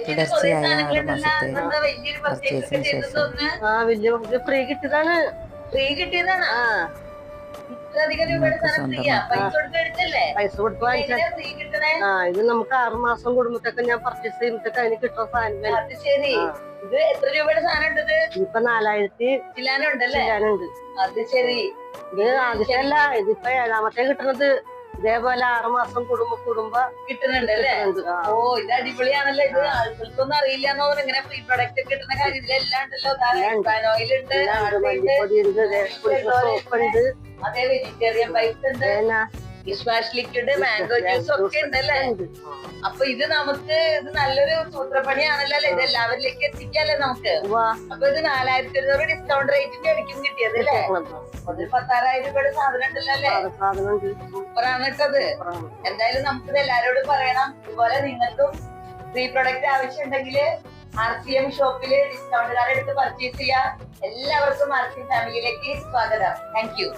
തുടർച്ചയായ 6 മാസത്തെ പർച്ചേസിന് ശേഷം വലിയ ഫ്രീ കിട്ടിയതാണ്. നിങ്ങൾക്ക് സ്വന്തമാക്കാം. പൈസ കൊടുത്ത് വാങ്ങിച്ച ഇത് നമുക്ക് 6 മാസം കൂടുമ്പത്തേക്ക് ഞാൻ പർച്ചേസ് ചെയ്യുമ്പോഴത്തേക്ക് അതിന് കിട്ടുന്ന സാധനം. അത് ശരി. ഇത് എത്ര രൂപയുടെ സാധനം ഉണ്ട്? ഇപ്പൊ 4000 ചില്ലാനുണ്ടല്ലേ? അത് ശരി. ഇത് ആദ്യമല്ല, ഇതിപ്പോ 7ാമത്തെ കിട്ടുന്നത്. ഇതേപോലെ 6 മാസം കൂടുമ്പോ കിട്ടുന്നുണ്ടല്ലേ? ഓ, ഇത് അടിപൊളിയാണല്ലോ. ഇത് ആൾക്കാർക്കൊന്നും അറിയില്ല എന്നോട് ഇങ്ങനെ ഫ്രീ പ്രൊഡക്റ്റ് കിട്ടുന്ന കാര്യത്തിലെല്ലാം ഉണ്ടല്ലോ. ഓയിലുണ്ട്, സോപ്പുണ്ട്, അതേ വെജിറ്റേറിയൻ പൈപ്പ് ഉണ്ട്, dish wash liquid, mango juice ഒക്കെ ഉണ്ടല്ലേ. അപ്പൊ ഇത് നമുക്ക് ഇത് നല്ലൊരു സൂത്രപ്പണിയാണല്ലോ അല്ലെ? ഇത് എല്ലാവരിലേക്ക് എത്തിക്കാല്ലേ നമുക്ക്. അപ്പൊ ഇത് 4100 ഡിസ്കൗണ്ട് റേറ്റിന്റെ ആയിരിക്കും കിട്ടിയത് അല്ലേ? 16,000 രൂപയുടെ സാധനം ഉണ്ടല്ലോ അല്ലേ? സൂപ്പറാണ് കേട്ടത്. എന്തായാലും നമുക്കിത് എല്ലാരോടും പറയണം. ഇതുപോലെ നിങ്ങൾക്കും ഫ്രീ പ്രൊഡക്റ്റ് ആവശ്യം ഉണ്ടെങ്കിൽ RCM ഷോപ്പില് ഡിസ്കൗണ്ട് കാർഡ് എടുത്ത് പർച്ചേസ് ചെയ്യാം. എല്ലാവർക്കും RCM ഫാമിലിയിലേക്ക് സ്വാഗതം. Thank you.